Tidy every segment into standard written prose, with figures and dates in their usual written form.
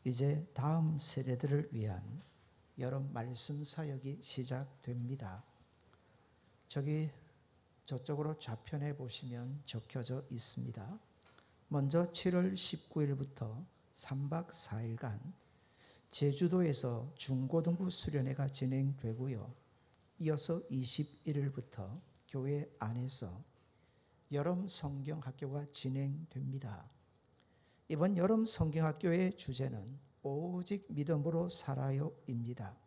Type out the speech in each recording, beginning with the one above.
이제 다음 세대들을 위한 여름 말씀 사역이 시작됩니다. 저쪽으로 좌편에 보시면 적혀져 있습니다. 먼저 7월 19일부터 3박 4일간 제주도에서 중고등부 수련회가 진행되고요. 이어서 21일부터 교회 안에서 여름 성경학교가 진행됩니다. 이번 여름 성경학교의 주제는 오직 믿음으로 살아요입니다.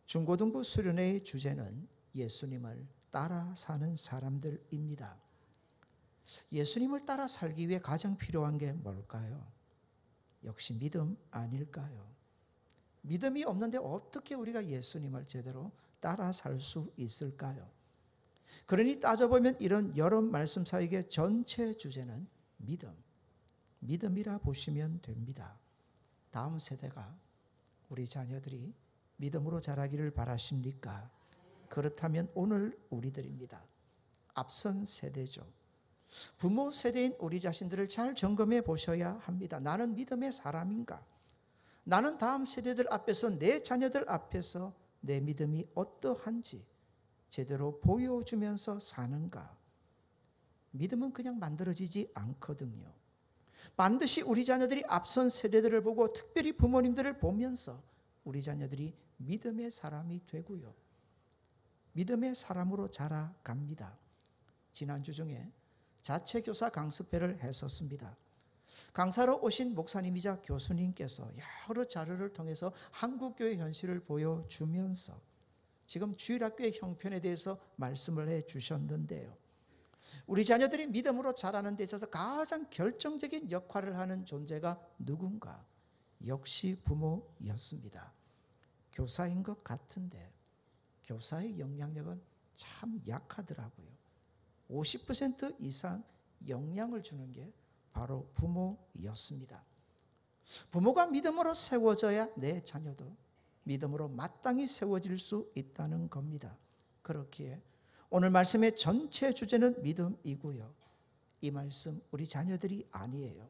중고등부 수련회의 주제는 예수님을 따라 사는 사람들입니다. 예수님을 따라 살기 위해 가장 필요한 게 뭘까요? 역시 믿음 아닐까요? 믿음이 없는데 어떻게 우리가 예수님을 제대로 따라 살 수 있을까요? 그러니 따져보면 이런 여름 말씀 사역의 전체 주제는 믿음이라 보시면 됩니다. 다음 세대가, 우리 자녀들이 믿음으로 자라기를 바라십니까? 그렇다면 오늘 우리들입니다. 앞선 세대죠. 부모 세대인 우리 자신들을 잘 점검해 보셔야 합니다. 나는 믿음의 사람인가? 나는 다음 세대들 앞에서, 내 자녀들 앞에서 내 믿음이 어떠한지 제대로 보여주면서 사는가? 믿음은 그냥 만들어지지 않거든요. 반드시 우리 자녀들이 앞선 세대들을 보고, 특별히 부모님들을 보면서 우리 자녀들이 믿음의 사람이 되고요, 믿음의 사람으로 자라갑니다. 지난주 중에 자체교사 강습회를 했었습니다. 강사로 오신 목사님이자 교수님께서 여러 자료를 통해서 한국교회 현실을 보여주면서 지금 주일학교의 형편에 대해서 말씀을 해주셨는데요, 우리 자녀들이 믿음으로 자라는 데 있어서 가장 결정적인 역할을 하는 존재가 누군가? 역시 부모였습니다. 교사인 것 같은데 교사의 영향력은 참 약하더라고요. 50% 이상 영향을 주는 게 바로 부모였습니다. 부모가 믿음으로 세워져야 내 자녀도 믿음으로 마땅히 세워질 수 있다는 겁니다. 그렇기에 오늘 말씀의 전체 주제는 믿음이고요, 이 말씀 우리 자녀들이 아니에요.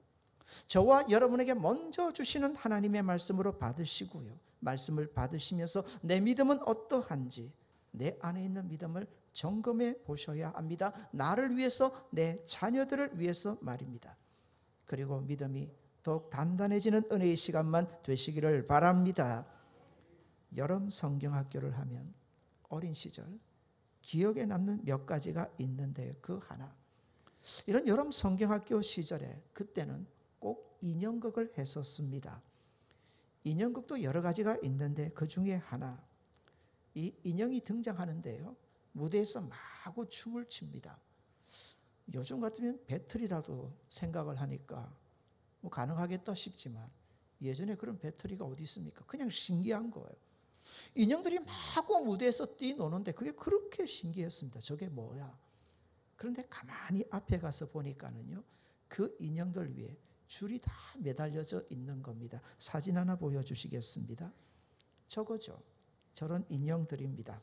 저와 여러분에게 먼저 주시는 하나님의 말씀으로 받으시고요, 말씀을 받으시면서 내 믿음은 어떠한지 내 안에 있는 믿음을 점검해 보셔야 합니다. 나를 위해서, 내 자녀들을 위해서 말입니다. 그리고 믿음이 더욱 단단해지는 은혜의 시간만 되시기를 바랍니다. 여름 성경학교를 하면 어린 시절 기억에 남는 몇 가지가 있는데요, 그 하나, 이런 여름 성경학교 시절에 그때는 꼭 인형극을 했었습니다. 인형극도 여러 가지가 있는데 그 중에 하나, 이 인형이 등장하는데요, 무대에서 마구 춤을 춥니다. 요즘 같으면 배틀이라도 생각을 하니까 뭐 가능하겠다 싶지만 예전에 그런 배틀이가 어디 있습니까? 그냥 신기한 거예요. 인형들이 마구 무대에서 뛰노는데 그게 그렇게 신기했습니다. 저게 뭐야? 그런데 가만히 앞에 가서 보니까는요, 그 인형들 위에 줄이 다 매달려져 있는 겁니다. 사진 하나 보여주시겠습니다? 저거죠. 저런 인형들입니다.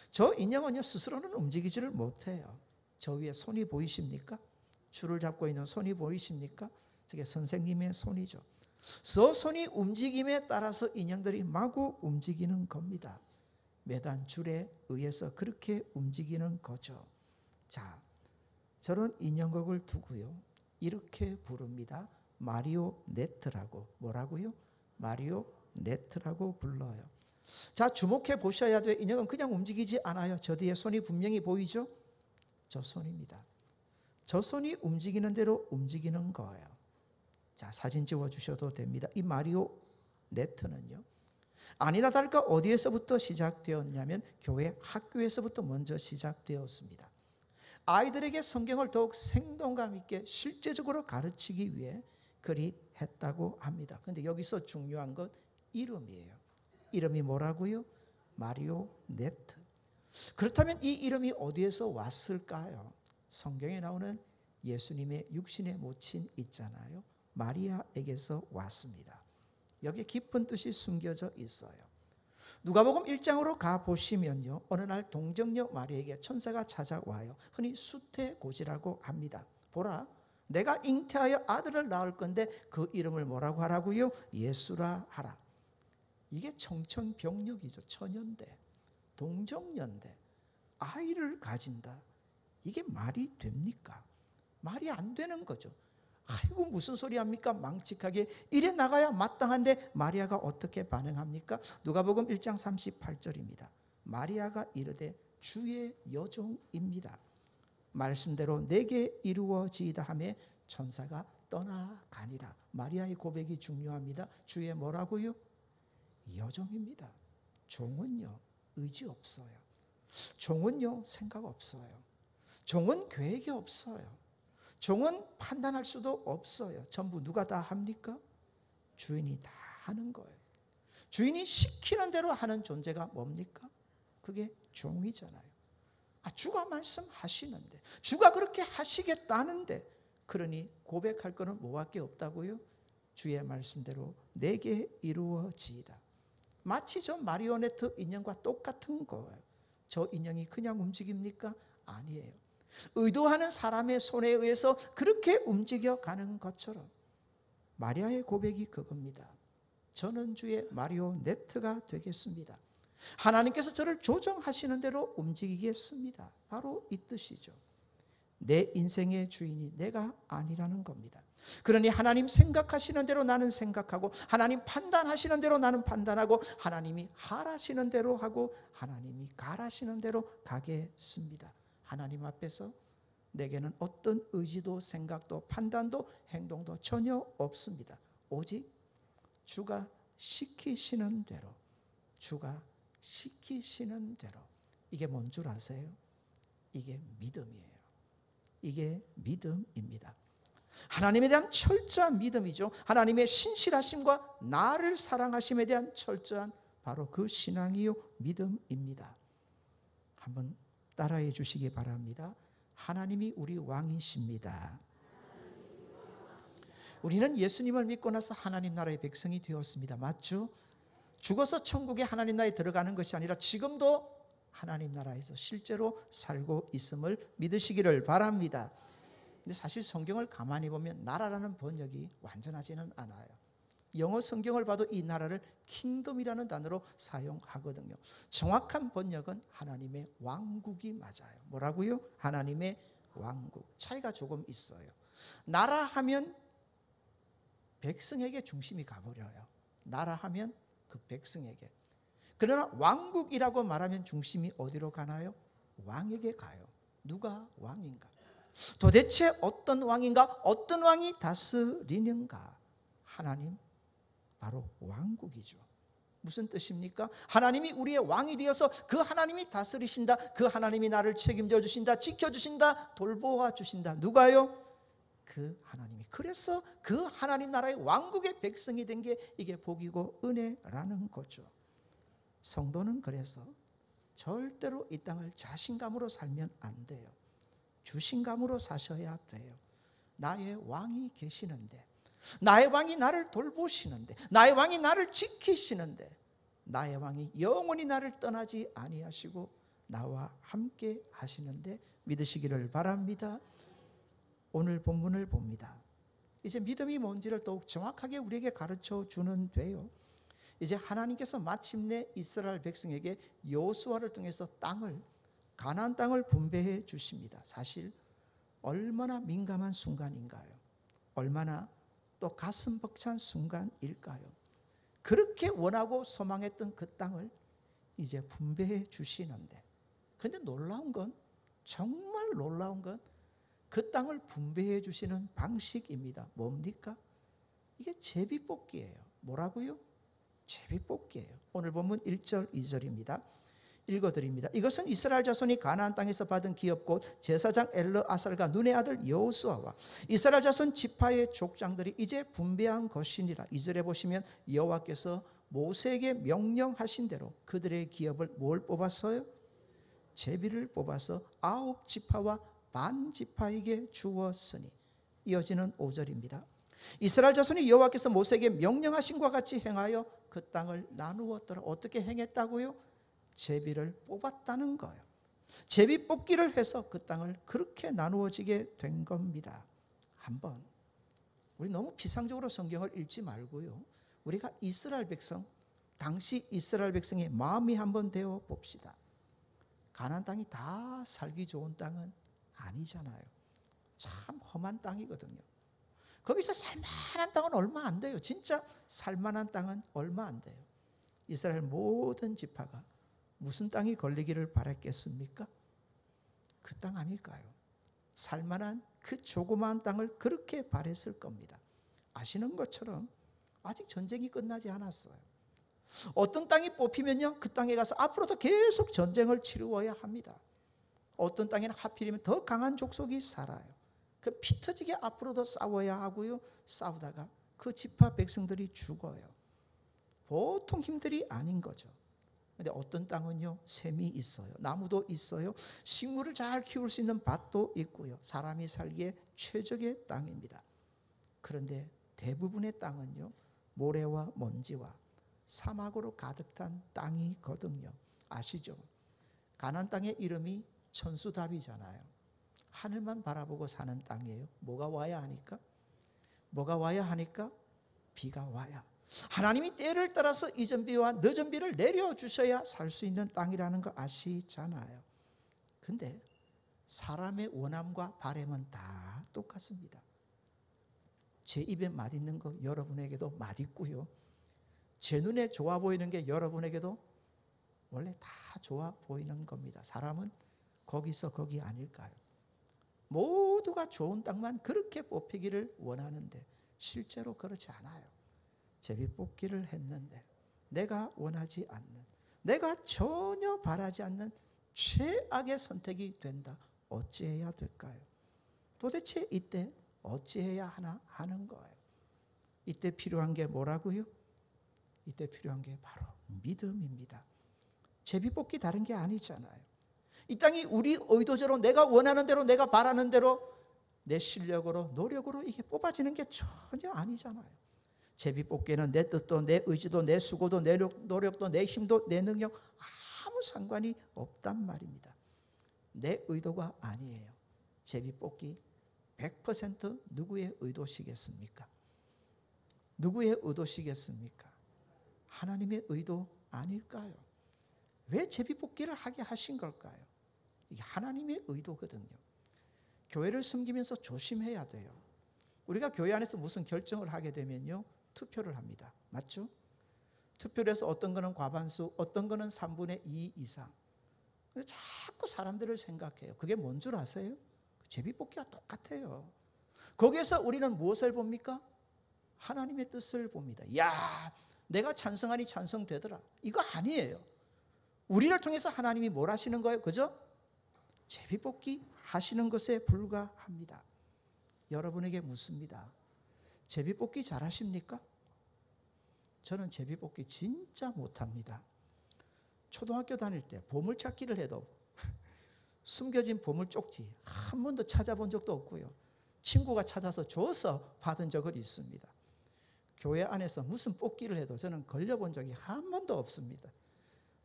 저 인형은요, 스스로는 움직이지를 못해요. 저 위에 손이 보이십니까? 줄을 잡고 있는 손이 보이십니까? 저게 선생님의 손이죠. 저 손이 움직임에 따라서 인형들이 마구 움직이는 겁니다. 매단 줄에 의해서 그렇게 움직이는 거죠. 자, 저런 인형극을 두고요, 이렇게 부릅니다. 마리오네트라고. 뭐라고요? 마리오네트라고 불러요. 자, 주목해 보셔야 돼요. 인형은 그냥 움직이지 않아요. 저 뒤에 손이 분명히 보이죠? 저 손입니다. 저 손이 움직이는 대로 움직이는 거예요. 자, 사진 찍어 주셔도 됩니다. 이 마리오네트는요, 아니나 다를까 어디에서부터 시작되었냐면 교회 학교에서부터 먼저 시작되었습니다. 아이들에게 성경을 더욱 생동감 있게 실제적으로 가르치기 위해 그리 했다고 합니다. 그런데 여기서 중요한 건 이름이에요. 이름이 뭐라고요? 마리오네트. 그렇다면 이 이름이 어디에서 왔을까요? 성경에 나오는 예수님의 육신의 모친 있잖아요, 마리아에게서 왔습니다. 여기에 깊은 뜻이 숨겨져 있어요. 누가복음 1장으로 가보시면요, 어느 날 동정녀 마리아에게 천사가 찾아와요. 흔히 수태고지라고 합니다. 보라, 내가 잉태하여 아들을 낳을 건데 그 이름을 뭐라고 하라고요? 예수라 하라. 이게 청천벽력이죠. 천연대, 동정연대. 아이를 가진다. 이게 말이 됩니까? 말이 안 되는 거죠. 아이고 무슨 소리 합니까? 망측하게 이래 나가야 마땅한데 마리아가 어떻게 반응합니까? 누가복음 1장 38절입니다. 마리아가 이르되 주의 여종입니다. 말씀대로 내게 이루어지이다 하며 천사가 떠나가니라. 마리아의 고백이 중요합니다. 주의 뭐라고요? 여종입니다. 종은요 의지 없어요. 종은요 생각 없어요. 종은 계획이 없어요. 종은 판단할 수도 없어요. 전부 누가 다 합니까? 주인이 다 하는 거예요. 주인이 시키는 대로 하는 존재가 뭡니까? 그게 종이잖아요. 주가 말씀하시는데, 주가 그렇게 하시겠다는데, 그러니 고백할 거는 뭐밖에 없다고요? 주의 말씀대로 내게 이루어지이다. 마치 저 마리오네트 인형과 똑같은 거예요. 저 인형이 그냥 움직입니까? 아니에요. 의도하는 사람의 손에 의해서 그렇게 움직여가는 것처럼 마리아의 고백이 그겁니다. 저는 주의 마리오네트가 되겠습니다. 하나님께서 저를 조정하시는 대로 움직이겠습니다. 바로 이 뜻이죠. 내 인생의 주인이 내가 아니라는 겁니다. 그러니 하나님 생각하시는 대로 나는 생각하고, 하나님 판단하시는 대로 나는 판단하고, 하나님이 하라시는 대로 하고, 하나님이 가라시는 대로 가겠습니다. 하나님 앞에서 내게는 어떤 의지도 생각도 판단도 행동도 전혀 없습니다. 오직 주가 시키시는 대로, 주가 시키시는 대로. 이게 뭔 줄 아세요? 이게 믿음이에요. 이게 믿음입니다. 하나님에 대한 철저한 믿음이죠. 하나님의 신실하심과 나를 사랑하심에 대한 철저한 바로 그 신앙이요 믿음입니다. 한번 따라해 주시기 바랍니다. 하나님이 우리 왕이십니다. 우리는 예수님을 믿고 나서 하나님 나라의 백성이 되었습니다. 맞죠? 죽어서 천국에 하나님 나라에 들어가는 것이 아니라 지금도 하나님 나라에서 실제로 살고 있음을 믿으시기를 바랍니다. 근데 사실 성경을 가만히 보면 나라라는 번역이 완전하지는 않아요. 영어 성경을 봐도 이 나라를 킹덤이라는 단어로 사용하거든요. 정확한 번역은 하나님의 왕국이 맞아요. 뭐라고요? 하나님의 왕국. 차이가 조금 있어요. 나라 하면 백성에게 중심이 가버려요. 나라 하면 그 백성에게. 그러나 왕국이라고 말하면 중심이 어디로 가나요? 왕에게 가요. 누가 왕인가? 도대체 어떤 왕인가? 어떤 왕이 다스리는가? 하나님, 바로 왕국이죠. 무슨 뜻입니까? 하나님이 우리의 왕이 되어서 그 하나님이 다스리신다. 그 하나님이 나를 책임져 주신다. 지켜주신다. 돌보아 주신다. 누가요? 그 하나님이. 그래서 그 하나님 나라의 왕국의 백성이 된 게 이게 복이고 은혜라는 거죠. 성도는 그래서 절대로 이 땅을 자신감으로 살면 안 돼요. 주신감으로 사셔야 돼요. 나의 왕이 계시는데, 나의 왕이 나를 돌보시는데, 나의 왕이 나를 지키시는데, 나의 왕이 영원히 나를 떠나지 아니하시고 나와 함께 하시는데 믿으시기를 바랍니다. 오늘 본문을 봅니다. 이제 믿음이 뭔지를 더욱 정확하게 우리에게 가르쳐 주는데요. 이제 하나님께서 마침내 이스라엘 백성에게 여호수아를 통해서 가나안 땅을 분배해 주십니다. 사실 얼마나 민감한 순간인가요? 얼마나 또 가슴 벅찬 순간일까요? 그렇게 원하고 소망했던 그 땅을 이제 분배해 주시는데, 근데 놀라운 건, 정말 놀라운 건 그 땅을 분배해 주시는 방식입니다. 뭡니까? 이게 제비뽑기예요. 뭐라고요? 제비뽑기예요. 오늘 본문 1절 2절입니다. 읽어드립니다. 이것은 이스라엘 자손이 가나안 땅에서 받은 기업곧 제사장 엘르아살과 눈의 아들 여호수아와 이스라엘 자손 지파의 족장들이 이제 분배한 것이니라. 2절에 보시면 여호와께서 모세에게 명령하신 대로 그들의 기업을 뭘 뽑았어요? 제비를 뽑아서 9지파와 반 지파에게 주었으니. 이어지는 5절입니다. 이스라엘 자손이 여호와께서 모세에게 명령하신 것과 같이 행하여 그 땅을 나누었더라. 어떻게 행했다고요? 제비를 뽑았다는 거예요. 제비 뽑기를 해서 그 땅을 그렇게 나누어지게 된 겁니다. 한번 우리 너무 피상적으로 성경을 읽지 말고요. 우리가 이스라엘 백성, 당시 이스라엘 백성의 마음이 한번 되어 봅시다. 가나안 땅이 다 살기 좋은 땅은 아니잖아요. 참 험한 땅이거든요. 거기서 살만한 땅은 얼마 안 돼요. 진짜 살만한 땅은 얼마 안 돼요. 이스라엘 모든 지파가 무슨 땅이 걸리기를 바랐겠습니까? 그 땅 아닐까요? 살만한 그 조그마한 땅을 그렇게 바랬을 겁니다. 아시는 것처럼 아직 전쟁이 끝나지 않았어요. 어떤 땅이 뽑히면요, 그 땅에 가서 앞으로도 계속 전쟁을 치루어야 합니다. 어떤 땅에는 하필이면 더 강한 족속이 살아요. 그 피 터지게 앞으로도 싸워야 하고요. 싸우다가 그 지파 백성들이 죽어요. 보통 힘들이 아닌 거죠. 근데 어떤 땅은요, 샘이 있어요. 나무도 있어요. 식물을 잘 키울 수 있는 밭도 있고요. 사람이 살기에 최적의 땅입니다. 그런데 대부분의 땅은요, 모래와 먼지와 사막으로 가득 찬 땅이거든요. 아시죠? 가나안 땅의 이름이 천수답이잖아요. 하늘만 바라보고 사는 땅이에요. 뭐가 와야 하니까? 뭐가 와야 하니까? 비가 와야. 하나님이 때를 따라서 이전 비와 늦은 비를 내려주셔야 살 수 있는 땅이라는 거 아시잖아요. 근데 사람의 원함과 바람은 다 똑같습니다. 제 입에 맛있는 거 여러분에게도 맛있고요. 제 눈에 좋아 보이는 게 여러분에게도 원래 다 좋아 보이는 겁니다. 사람은 거기서 거기 아닐까요? 모두가 좋은 땅만 그렇게 뽑히기를 원하는데 실제로 그렇지 않아요. 제비 뽑기를 했는데 내가 원하지 않는, 내가 전혀 바라지 않는 최악의 선택이 된다. 어찌해야 될까요? 도대체 이때 어찌해야 하나 하는 거예요. 이때 필요한 게 뭐라고요? 이때 필요한 게 바로 믿음입니다. 제비 뽑기 다른 게 아니잖아요. 이 땅이 우리 의도대로, 내가 원하는 대로, 내가 바라는 대로 내 실력으로, 노력으로 이게 뽑아지는 게 전혀 아니잖아요. 제비 뽑기는 내 뜻도, 내 의지도, 내 수고도, 내 노력도, 내 힘도, 내 능력 아무 상관이 없단 말입니다. 내 의도가 아니에요. 제비 뽑기 100% 누구의 의도시겠습니까? 누구의 의도시겠습니까? 하나님의 의도 아닐까요? 왜 제비 뽑기를 하게 하신 걸까요? 이게 하나님의 의도거든요. 교회를 섬기면서 조심해야 돼요. 우리가 교회 안에서 무슨 결정을 하게 되면요, 투표를 합니다. 맞죠? 투표를 해서 어떤 거는 과반수, 어떤 거는 3분의 2 이상. 근데 자꾸 사람들을 생각해요. 그게 뭔 줄 아세요? 제비뽑기가 똑같아요. 거기에서 우리는 무엇을 봅니까? 하나님의 뜻을 봅니다. 야, 내가 찬성하니 찬성되더라. 이거 아니에요. 우리를 통해서 하나님이 뭘 하시는 거예요? 그죠? 제비뽑기 하시는 것에 불과합니다. 여러분에게 묻습니다. 제비뽑기 잘하십니까? 저는 제비뽑기 진짜 못합니다. 초등학교 다닐 때 보물찾기를 해도 숨겨진 보물쪽지 한 번도 찾아본 적도 없고요. 친구가 찾아서 줘서 받은 적은 있습니다. 교회 안에서 무슨 뽑기를 해도 저는 걸려본 적이 한 번도 없습니다.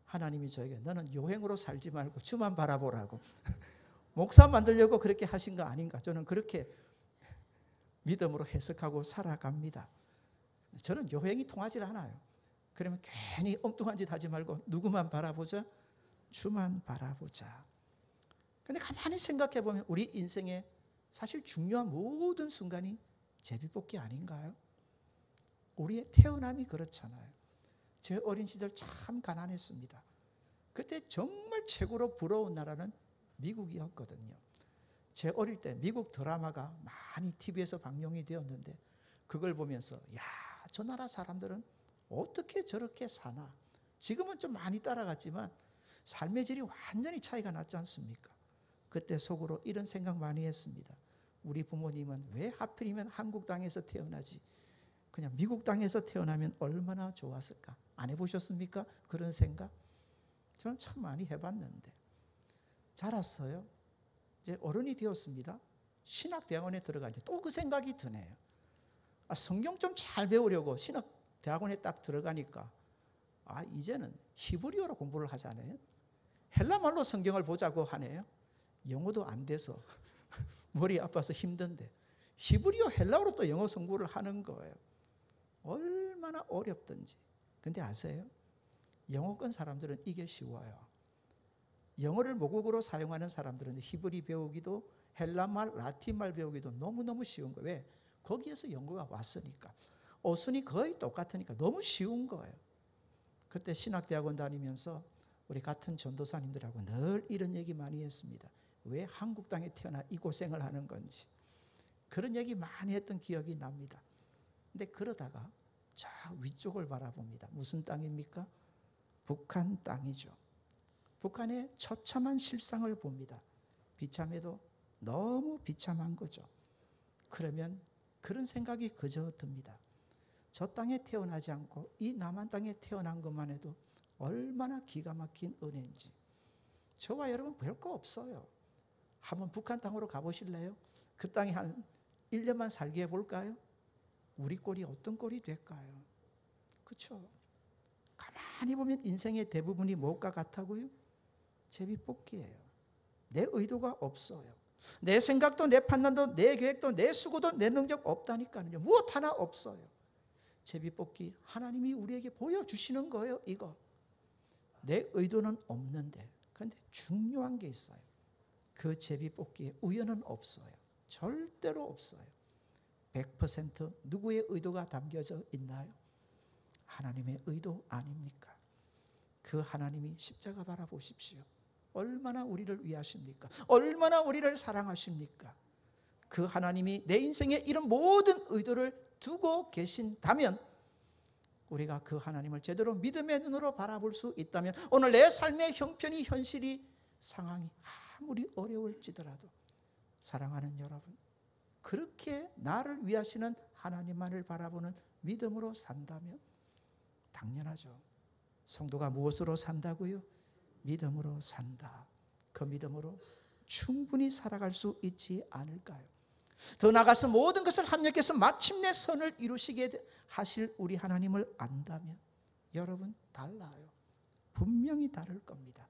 하나님이 저에게 너는 요행으로 살지 말고 주만 바라보라고 목사 만들려고 그렇게 하신 거 아닌가? 저는 그렇게 믿음으로 해석하고 살아갑니다. 저는 요행이 통하지 않아요. 그러면 괜히 엉뚱한 짓 하지 말고 누구만 바라보자? 주만 바라보자. 그런데 가만히 생각해 보면 우리 인생에 사실 중요한 모든 순간이 제비뽑기 아닌가요? 우리의 태어남이 그렇잖아요. 제 어린 시절 참 가난했습니다. 그때 정말 최고로 부러운 나라는 미국이었거든요. 제 어릴 때 미국 드라마가 많이 TV에서 방영이 되었는데 그걸 보면서 야, 저 나라 사람들은 어떻게 저렇게 사나. 지금은 좀 많이 따라갔지만 삶의 질이 완전히 차이가 났지 않습니까? 그때 속으로 이런 생각 많이 했습니다. 우리 부모님은 왜 하필이면 한국 땅에서 태어나지? 그냥 미국 땅에서 태어나면 얼마나 좋았을까? 안 해보셨습니까? 그런 생각? 저는 참 많이 해봤는데 자랐어요. 이제 어른이 되었습니다. 신학대학원에 들어가 이제 또 그 생각이 드네요. 성경 좀 잘 배우려고 신학대학원에 딱 들어가니까 이제는 히브리어로 공부를 하잖아요. 헬라말로 성경을 보자고 하네요. 영어도 안 돼서 머리 아파서 힘든데 히브리어 헬라어로 또 영어 공부를 하는 거예요. 얼마나 어렵든지. 근데 아세요? 영어권 사람들은 이게 쉬워요. 영어를 모국어로 사용하는 사람들은 히브리 배우기도 헬라말, 라틴말 배우기도 너무너무 쉬운 거예요. 왜? 거기에서 영어가 왔으니까. 어순이 거의 똑같으니까 너무 쉬운 거예요. 그때 신학대학원 다니면서 우리 같은 전도사님들하고 늘 이런 얘기 많이 했습니다. 왜 한국 땅에 태어나 이 고생을 하는 건지. 그런 얘기 많이 했던 기억이 납니다. 근데 그러다가 저 위쪽을 바라봅니다. 무슨 땅입니까? 북한 땅이죠. 북한의 처참한 실상을 봅니다. 비참해도 너무 비참한 거죠. 그러면 그런 생각이 그저 듭니다. 저 땅에 태어나지 않고 이 남한 땅에 태어난 것만 해도 얼마나 기가 막힌 은혜인지. 저와 여러분 별거 없어요. 한번 북한 땅으로 가보실래요? 그 땅에 한 1년만 살게 해볼까요? 우리 꼴이 어떤 꼴이 될까요? 그렇죠? 가만히 보면 인생의 대부분이 무엇과 같다고요? 제비뽑기예요. 내 의도가 없어요. 내 생각도 내 판단도 내 계획도 내 수고도 내 능력 없다니까요. 무엇 하나 없어요. 제비뽑기 하나님이 우리에게 보여주시는 거예요. 이거 내 의도는 없는데 그런데 중요한 게 있어요. 그 제비뽑기에 우연은 없어요. 절대로 없어요. 100% 누구의 의도가 담겨져 있나요? 하나님의 의도 아닙니까? 그 하나님이 십자가 바라보십시오. 얼마나 우리를 위하십니까? 얼마나 우리를 사랑하십니까? 그 하나님이 내 인생에 이런 모든 의도를 두고 계신다면 우리가 그 하나님을 제대로 믿음의 눈으로 바라볼 수 있다면 오늘 내 삶의 형편이 현실이 상황이 아무리 어려울지더라도 사랑하는 여러분 그렇게 나를 위하시는 하나님만을 바라보는 믿음으로 산다면 당연하죠. 성도가 무엇으로 산다고요? 믿음으로 산다. 그 믿음으로 충분히 살아갈 수 있지 않을까요? 더 나아가서 모든 것을 합력해서 마침내 선을 이루시게 하실 우리 하나님을 안다면 여러분 달라요. 분명히 다를 겁니다.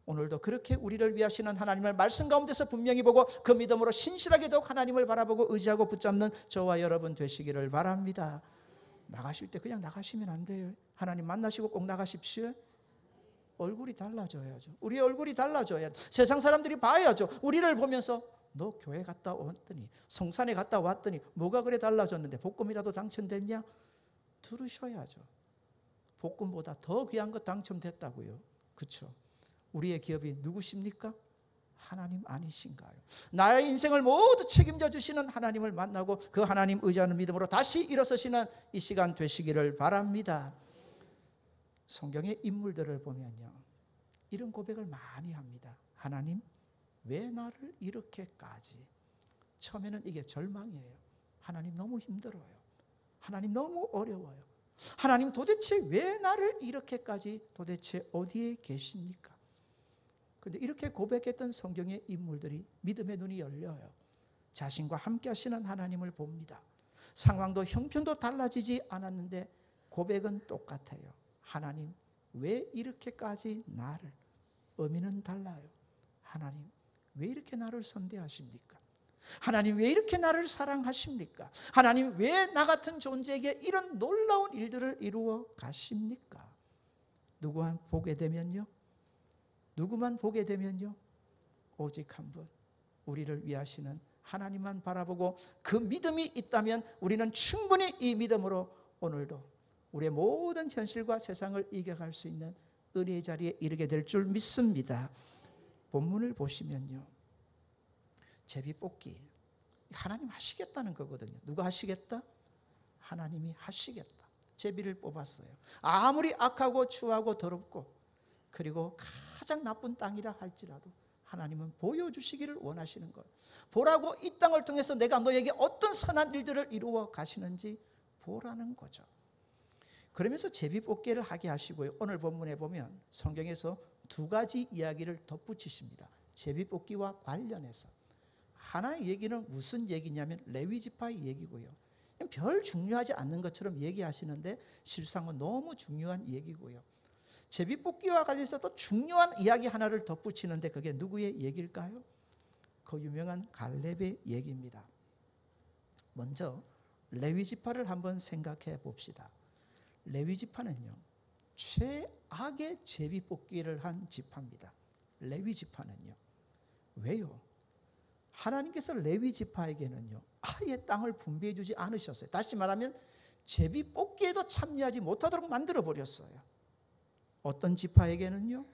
오늘도 그렇게 우리를 위하시는 하나님을 말씀 가운데서 분명히 보고 그 믿음으로 신실하게 더욱 하나님을 바라보고 의지하고 붙잡는 저와 여러분 되시기를 바랍니다. 나가실 때 그냥 나가시면 안 돼요. 하나님 만나시고 꼭 나가십시오. 얼굴이 달라져야죠. 우리 얼굴이 달라져야 돼. 세상 사람들이 봐야죠. 우리를 보면서 너 교회 갔다 왔더니 성산에 갔다 왔더니 뭐가 그래 달라졌는데 복금이라도 당첨됐냐? 들으셔야죠. 복금보다 더 귀한 거 당첨됐다고요. 그렇죠? 우리의 기업이 누구십니까? 하나님 아니신가요? 나의 인생을 모두 책임져 주시는 하나님을 만나고 그 하나님 의지하는 믿음으로 다시 일어서시는 이 시간 되시기를 바랍니다. 성경의 인물들을 보면요 이런 고백을 많이 합니다. 하나님 왜 나를 이렇게까지. 처음에는 이게 절망이에요. 하나님 너무 힘들어요. 하나님 너무 어려워요. 하나님 도대체 왜 나를 이렇게까지 도대체 어디에 계십니까? 그런데 이렇게 고백했던 성경의 인물들이 믿음의 눈이 열려요. 자신과 함께 하시는 하나님을 봅니다. 상황도 형편도 달라지지 않았는데 고백은 똑같아요. 하나님 왜 이렇게까지 나를. 의미는 달라요. 하나님 왜 이렇게 나를 선대하십니까? 하나님 왜 이렇게 나를 사랑하십니까? 하나님 왜 나 같은 존재에게 이런 놀라운 일들을 이루어 가십니까? 누구만 보게 되면요 오직 한 분 우리를 위하시는 하나님만 바라보고 그 믿음이 있다면 우리는 충분히 이 믿음으로 오늘도 우리의 모든 현실과 세상을 이겨갈 수 있는 은혜의 자리에 이르게 될 줄 믿습니다. 본문을 보시면요 제비뽑기 하나님 하시겠다는 거거든요. 누가 하시겠다? 하나님이 하시겠다. 제비를 뽑았어요. 아무리 악하고 추하고 더럽고 그리고 가장 나쁜 땅이라 할지라도 하나님은 보여주시기를 원하시는 거예요. 보라고 이 땅을 통해서 내가 너에게 어떤 선한 일들을 이루어 가시는지 보라는 거죠. 그러면서 제비뽑기를 하게 하시고요. 오늘 본문에 보면 성경에서 두 가지 이야기를 덧붙이십니다. 제비뽑기와 관련해서. 하나의 얘기는 무슨 얘기냐면 레위지파의 얘기고요. 별 중요하지 않는 것처럼 얘기하시는데 실상은 너무 중요한 얘기고요. 제비뽑기와 관련해서 또 중요한 이야기 하나를 덧붙이는데 그게 누구의 얘기일까요? 그 유명한 갈렙의 얘기입니다. 먼저 레위 지파를 한번 생각해 봅시다. 레위 지파는요, 최악의 제비뽑기를 한 지파입니다. 레위 지파는요. 왜요? 하나님께서 레위 지파에게는요, 아예 땅을 분배해 주지 않으셨어요. 다시 말하면 제비뽑기에도 참여하지 못하도록 만들어 버렸어요. 어떤 지파에게는요?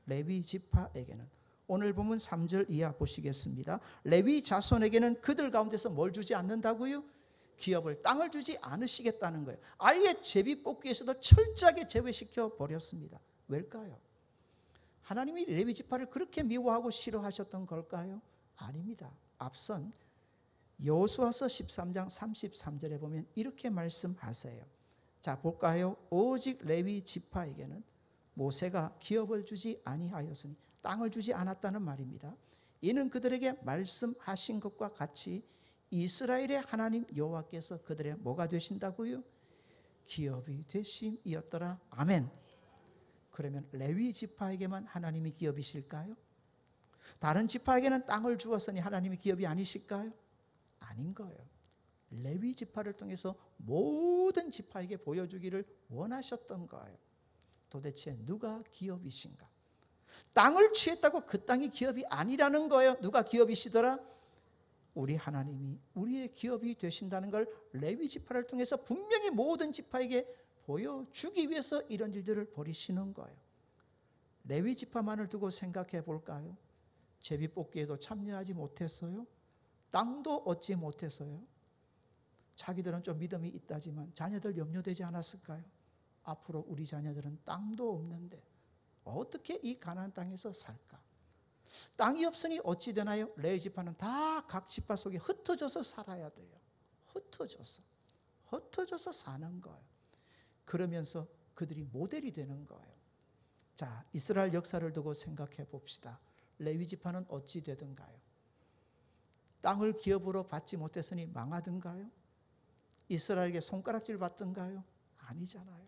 레위 지파에게는. 오늘 보면 3절 이하 보시겠습니다. 레위 자손에게는 그들 가운데서 뭘 주지 않는다고요? 기업을, 땅을 주지 않으시겠다는 거예요. 아예 제비뽑기에서도 철저하게 제외시켜 버렸습니다. 왜일까요? 하나님이 레위 지파를 그렇게 미워하고 싫어하셨던 걸까요? 아닙니다. 앞선 여호수아서 13장 33절에 보면 이렇게 말씀하세요. 자, 볼까요? 오직 레위 지파에게는 모세가 기업을 주지 아니하였으니, 땅을 주지 않았다는 말입니다. 이는 그들에게 말씀하신 것과 같이 이스라엘의 하나님 여호와께서 그들의 뭐가 되신다고요? 기업이 되심이었더라. 아멘. 그러면 레위 지파에게만 하나님이 기업이실까요? 다른 지파에게는 땅을 주었으니 하나님이 기업이 아니실까요? 아닌 거예요. 레위 지파를 통해서 모든 지파에게 보여주기를 원하셨던 거예요. 도대체 누가 기업이신가? 땅을 취했다고 그 땅이 기업이 아니라는 거예요. 누가 기업이시더라? 우리 하나님이 우리의 기업이 되신다는 걸 레위 지파를 통해서 분명히 모든 지파에게 보여주기 위해서 이런 일들을 벌이시는 거예요. 레위 지파만을 두고 생각해 볼까요? 제비뽑기에도 참여하지 못했어요. 땅도 얻지 못했어요. 자기들은 좀 믿음이 있다지만 자녀들 염려되지 않았을까요? 앞으로 우리 자녀들은 땅도 없는데 어떻게 이 가나안 땅에서 살까? 땅이 없으니 어찌 되나요? 레위 지파는 다 각 지파 속에 흩어져서 살아야 돼요. 흩어져서 사는 거예요. 그러면서 그들이 모델이 되는 거예요. 자, 이스라엘 역사를 두고 생각해 봅시다. 레위 지파는 어찌 되든가요? 땅을 기업으로 받지 못했으니 망하든가요? 이스라엘에게 손가락질 받든가요? 아니잖아요.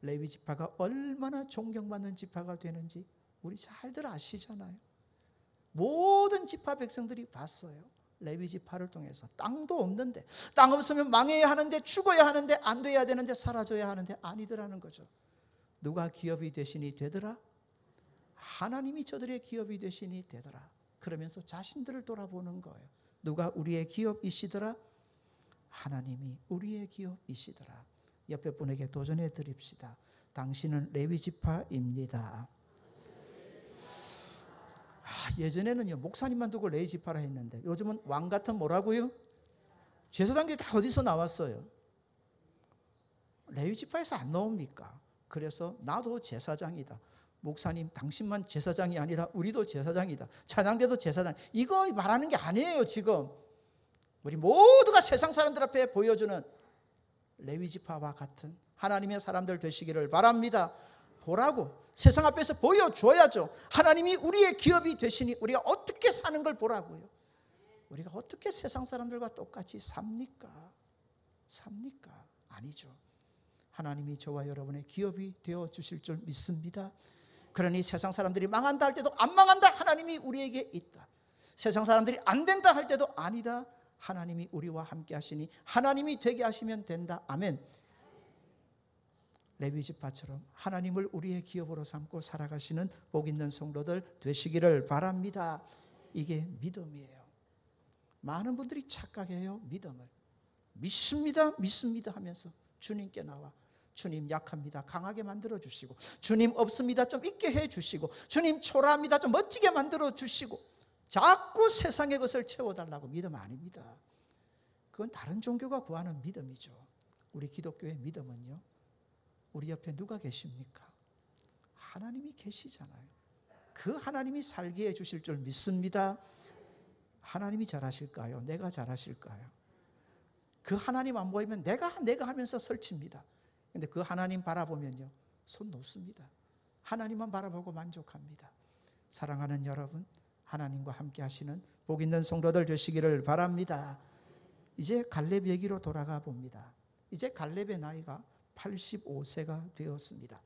레위 지파가 얼마나 존경받는 지파가 되는지 우리 잘들 아시잖아요. 모든 지파 백성들이 봤어요. 레위 지파를 통해서. 땅도 없는데, 땅 없으면 망해야 하는데, 죽어야 하는데, 안 돼야 되는데, 사라져야 하는데 아니더라는 거죠. 누가 기업이 되시니 되더라? 하나님이 저들의 기업이 되시니 되더라. 그러면서 자신들을 돌아보는 거예요. 누가 우리의 기업이시더라? 하나님이 우리의 기업이시더라. 옆에 분에게 도전해 드립시다. 당신은 레위 지파입니다. 예전에는요, 목사님만 두고 레위 지파라 했는데 요즘은 왕 같은 뭐라고요? 제사장들이 다 어디서 나왔어요? 레위 지파에서 안 나옵니까? 그래서 나도 제사장이다. 목사님, 당신만 제사장이 아니라 우리도 제사장이다. 찬양대도 제사장. 이거 말하는 게 아니에요. 지금 우리 모두가 세상 사람들 앞에 보여주는 레위 지파와 같은 하나님의 사람들 되시기를 바랍니다. 보라고, 세상 앞에서 보여줘야죠. 하나님이 우리의 기업이 되시니 우리가 어떻게 사는 걸 보라고요. 우리가 어떻게 세상 사람들과 똑같이 삽니까? 아니죠. 하나님이 저와 여러분의 기업이 되어주실 줄 믿습니다. 그러니 세상 사람들이 망한다 할 때도 안 망한다, 하나님이 우리에게 있다. 세상 사람들이 안 된다 할 때도 아니다, 하나님이 우리와 함께 하시니 하나님이 되게 하시면 된다. 아멘. 레위 지파처럼 하나님을 우리의 기업으로 삼고 살아가시는 복 있는 성도들 되시기를 바랍니다. 이게 믿음이에요. 많은 분들이 착각해요. 믿음을 믿습니다 하면서 주님께 나와 주님 약합니다, 강하게 만들어 주시고, 주님 없습니다, 좀 있게 해 주시고, 주님 초라합니다, 좀 멋지게 만들어 주시고, 자꾸 세상의 것을 채워달라고. 믿음 아닙니다. 그건 다른 종교가 구하는 믿음이죠. 우리 기독교의 믿음은요, 우리 옆에 누가 계십니까? 하나님이 계시잖아요. 그 하나님이 살게 해주실 줄 믿습니다. 하나님이 잘하실까요? 내가 잘하실까요? 그 하나님 안 보이면 내가 하면서 설칩니다. 근데 그 하나님 바라보면요, 손 놓습니다. 하나님만 바라보고 만족합니다. 사랑하는 여러분, 하나님과 함께 하시는 복 있는 성도들 되시기를 바랍니다. 이제 갈렙 얘기로 돌아가 봅니다. 이제 갈렙의 나이가 85세가 되었습니다.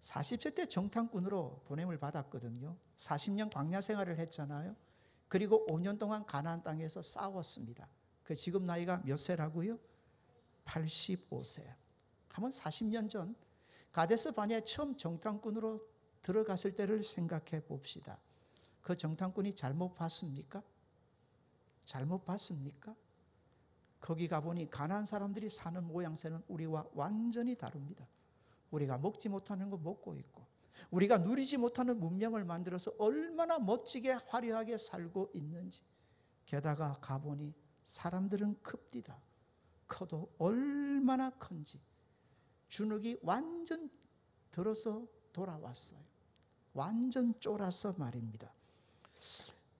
40세 때 정탐꾼으로 보냄을 받았거든요. 40년 광야 생활을 했잖아요. 그리고 5년 동안 가나안 땅에서 싸웠습니다. 그 지금 나이가 몇 세라고요? 85세. 한번 40년 전 가데스 바네아에 처음 정탐꾼으로 들어갔을 때를 생각해 봅시다. 그 정탐꾼이 잘못 봤습니까? 잘못 봤습니까? 거기 가보니 가난한 사람들이 사는 모양새는 우리와 완전히 다릅니다. 우리가 먹지 못하는 거 먹고 있고, 우리가 누리지 못하는 문명을 만들어서 얼마나 멋지게 화려하게 살고 있는지. 게다가 가보니 사람들은 큽디다. 커도 얼마나 큰지. 주눅이 완전 들어서 돌아왔어요. 완전 쫄아서 말입니다.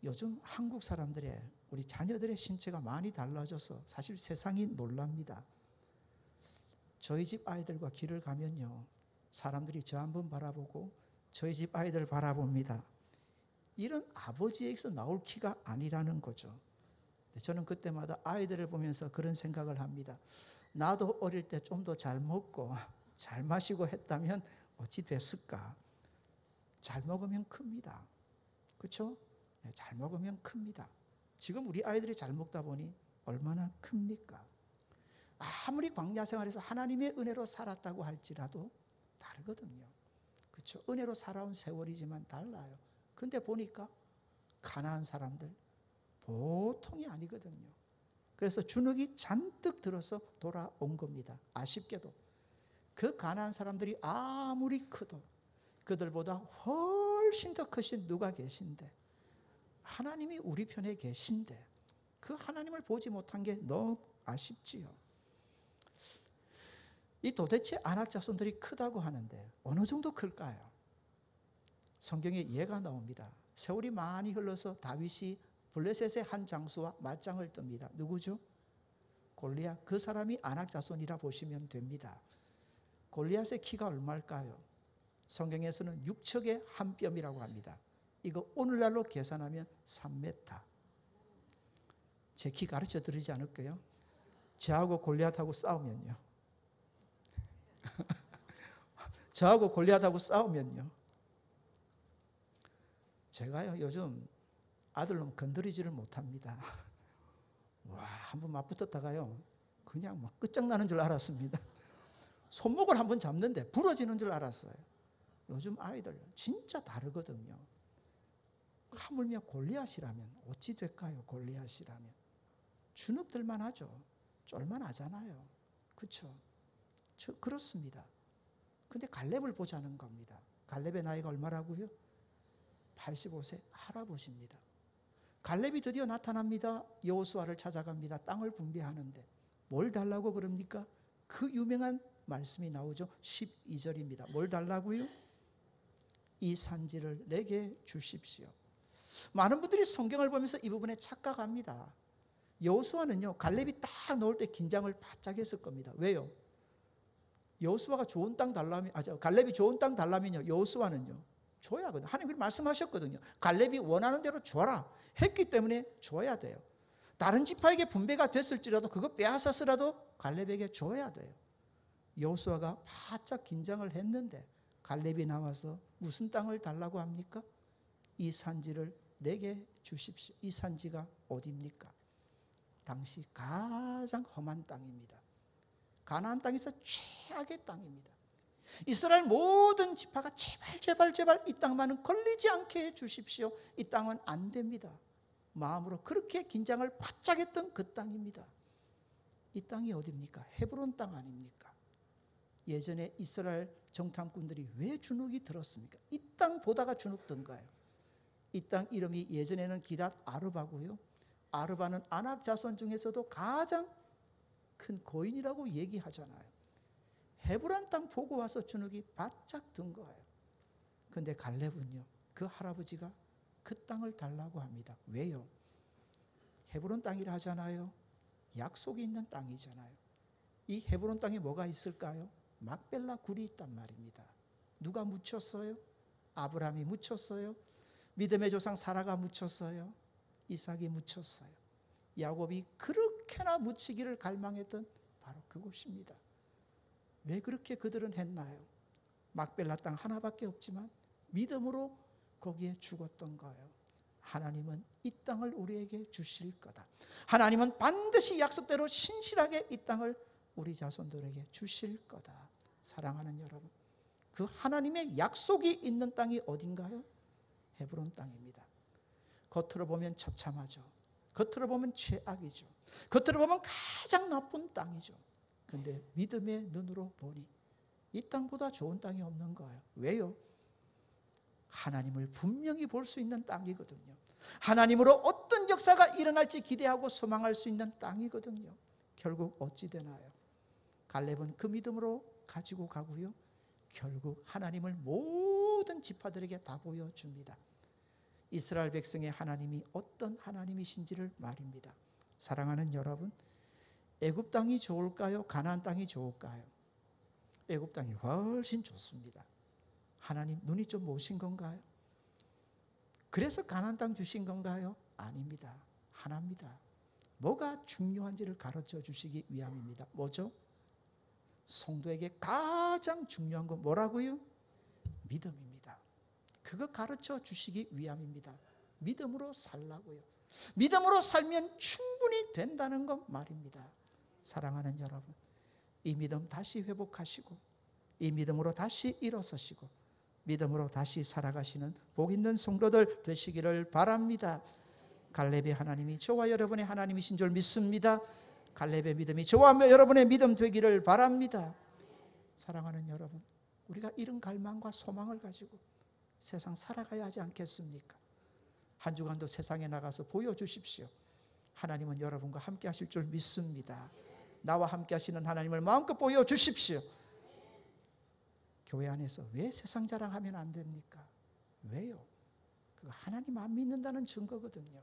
요즘 한국 사람들의, 우리 자녀들의 신체가 많이 달라져서 사실 세상이 놀랍니다. 저희 집 아이들과 길을 가면요, 사람들이 저 한번 바라보고 저희 집 아이들 바라봅니다. 이런 아버지에게서 나올 키가 아니라는 거죠. 저는 그때마다 아이들을 보면서 그런 생각을 합니다. 나도 어릴 때 좀 더 잘 먹고 잘 마시고 했다면 어찌 됐을까? 잘 먹으면 큽니다. 그렇죠? 잘 먹으면 큽니다. 지금 우리 아이들이 잘 먹다 보니 얼마나 큽니까? 아무리 광야 생활에서 하나님의 은혜로 살았다고 할지라도 다르거든요. 그렇죠? 은혜로 살아온 세월이지만 달라요. 근데 보니까 가난한 사람들 보통이 아니거든요. 그래서 주눅이 잔뜩 들어서 돌아온 겁니다. 아쉽게도 그 가난한 사람들이 아무리 커도 그들보다 훨씬 더 크신 누가 계신데, 하나님이 우리 편에 계신데 그 하나님을 보지 못한 게 너무 아쉽지요. 이 도대체 아낙 자손들이 크다고 하는데 어느 정도 클까요? 성경에 예가 나옵니다. 세월이 많이 흘러서 다윗이 블레셋의 한 장수와 맞짱을 뜹니다. 누구죠? 골리앗. 그 사람이 아낙 자손이라 보시면 됩니다. 골리앗의 키가 얼마일까요? 성경에서는 6척의 한 뼘이라고 합니다. 이거 오늘날로 계산하면 3m. 제 키 가르쳐 드리지 않을까요? 저하고 골리앗하고 싸우면요. 저하고 골리앗하고 싸우면요. 제가요 요즘 아들놈 건드리지를 못합니다. 와, 한번 맞붙었다가요 그냥 막 끝장나는 줄 알았습니다. 손목을 한번 잡는데 부러지는 줄 알았어요. 요즘 아이들 진짜 다르거든요. 하물며 골리앗이라면 어찌 될까요? 골리앗이라면 주눅들만 하죠. 쫄만 하잖아요. 그렇죠? 그렇습니다. 근데 갈렙을 보자는 겁니다. 갈렙의 나이가 얼마라고요? 85세 할아버지입니다. 갈렙이 드디어 나타납니다. 여호수아를 찾아갑니다. 땅을 분배하는데 뭘 달라고 그럽니까? 그 유명한 말씀이 나오죠. 12절입니다. 뭘 달라고요? 이 산지를 내게 주십시오. 많은 분들이 성경을 보면서 이 부분에 착각합니다. 여호수아는요, 갈렙이 딱 나올 때 긴장을 바짝 했을 겁니다. 왜요? 여호수아가 좋은 땅 달라면, 갈렙이 좋은 땅 달라면요, 여호수아는요 줘야 하거든요. 하나님 그렇게 말씀하셨거든요. 갈렙이 원하는 대로 줘라 했기 때문에 줘야 돼요. 다른 지파에게 분배가 됐을지라도 그거 빼앗았으라도 갈렙에게 줘야 돼요. 여호수아가 바짝 긴장을 했는데 갈렙이 나와서 무슨 땅을 달라고 합니까? 이 산지를 내게 주십시오. 이 산지가 어디입니까? 당시 가장 험한 땅입니다. 가나안 땅에서 최악의 땅입니다. 이스라엘 모든 지파가 제발 이 땅만은 걸리지 않게 해주십시오. 이 땅은 안 됩니다. 마음으로 그렇게 긴장을 바짝 했던 그 땅입니다. 이 땅이 어디입니까? 헤브론 땅 아닙니까? 예전에 이스라엘 정탐꾼들이 왜 주눅이 들었습니까? 이 땅 보다가 주눅 든 거예요. 이 땅 이름이 예전에는 기랏 아르바고요. 아르바는 아낙 자손 중에서도 가장 큰 고인이라고 얘기하잖아요. 헤브론 땅 보고 와서 주눅이 바짝 든 거예요. 그런데 갈렙은요, 그 할아버지가 그 땅을 달라고 합니다. 왜요? 헤브론 땅이라 하잖아요. 약속이 있는 땅이잖아요. 이 헤브론 땅에 뭐가 있을까요? 막벨라 굴이 있단 말입니다. 누가 묻혔어요? 아브라함이 묻혔어요. 믿음의 조상 사라가 묻혔어요. 이삭이 묻혔어요. 야곱이 그렇게나 묻히기를 갈망했던 바로 그곳입니다. 왜 그렇게 그들은 했나요? 막벨라 땅 하나밖에 없지만 믿음으로 거기에 죽었던 거예요. 하나님은 이 땅을 우리에게 주실 거다. 하나님은 반드시 약속대로 신실하게 이 땅을 우리 자손들에게 주실 거다. 사랑하는 여러분, 그 하나님의 약속이 있는 땅이 어딘가요? 헤브론 땅입니다. 겉으로 보면 처참하죠. 겉으로 보면 최악이죠. 겉으로 보면 가장 나쁜 땅이죠. 그런데 믿음의 눈으로 보니 이 땅보다 좋은 땅이 없는 거예요. 왜요? 하나님을 분명히 볼 수 있는 땅이거든요. 하나님으로 어떤 역사가 일어날지 기대하고 소망할 수 있는 땅이거든요. 결국 어찌 되나요? 갈렙은 그 믿음으로 가지고 가고요, 결국 하나님을 모든 지파들에게 다 보여줍니다. 이스라엘 백성의 하나님이 어떤 하나님이신지를 말입니다. 사랑하는 여러분, 애굽 땅이 좋을까요? 가나안 땅이 좋을까요? 애굽 땅이 훨씬 좋습니다. 하나님 눈이 좀 모신 건가요? 그래서 가나안 땅 주신 건가요? 아닙니다. 하나입니다. 뭐가 중요한지를 가르쳐 주시기 위함입니다. 뭐죠? 성도에게 가장 중요한 건 뭐라고요? 믿음입니다. 그거 가르쳐 주시기 위함입니다. 믿음으로 살라고요. 믿음으로 살면 충분히 된다는 것 말입니다. 사랑하는 여러분, 이 믿음 다시 회복하시고 이 믿음으로 다시 일어서시고 믿음으로 다시 살아가시는 복 있는 성도들 되시기를 바랍니다. 갈렙의 하나님이 저와 여러분의 하나님이신 줄 믿습니다. 갈렙의 믿음이 저와 여러분의 믿음 되기를 바랍니다. 사랑하는 여러분, 우리가 이런 갈망과 소망을 가지고 세상 살아가야 하지 않겠습니까? 한 주간도 세상에 나가서 보여주십시오. 하나님은 여러분과 함께 하실 줄 믿습니다. 나와 함께 하시는 하나님을 마음껏 보여주십시오. 교회 안에서 왜 세상 자랑하면 안 됩니까? 왜요? 그거 하나님 안 믿는다는 증거거든요.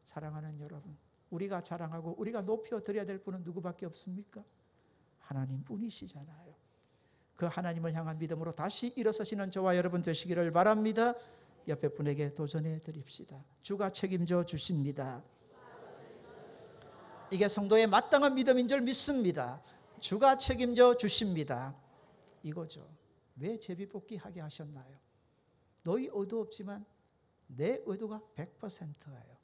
사랑하는 여러분, 우리가 자랑하고 우리가 높여드려야 될 분은 누구밖에 없습니까? 하나님 뿐이시잖아요. 그 하나님을 향한 믿음으로 다시 일어서시는 저와 여러분 되시기를 바랍니다. 옆에 분에게 도전해 드립시다. 주가 책임져 주십니다. 이게 성도의 마땅한 믿음인 줄 믿습니다. 주가 책임져 주십니다. 이거죠. 왜 제비뽑기 하게 하셨나요? 너희 의도 없지만 내 의도가 100%예요.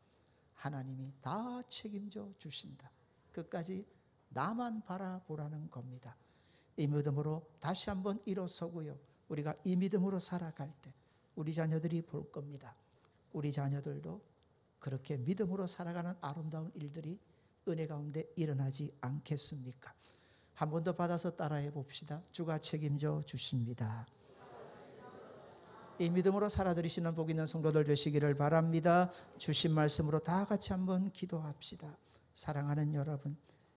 하나님이 다 책임져 주신다. 끝까지 나만 바라보라는 겁니다. 이 믿음으로 다시 한번 일어서고요, 우리가 이 믿음으로 살아갈 때 우리 자녀들이 볼 겁니다. 우리 자녀들도 그렇게 믿음으로 살아가는 아름다운 일들이 은혜 가운데 일어나지 않겠습니까? 한 번 더 받아서 따라해 봅시다. 주가 책임져 주십니다. 이 믿음으로 살아들이시는 복 있는 성도들 되시기를 바랍니다. 주신 말씀으로 다 같이 한번 기도합시다. 사랑하는 여러분,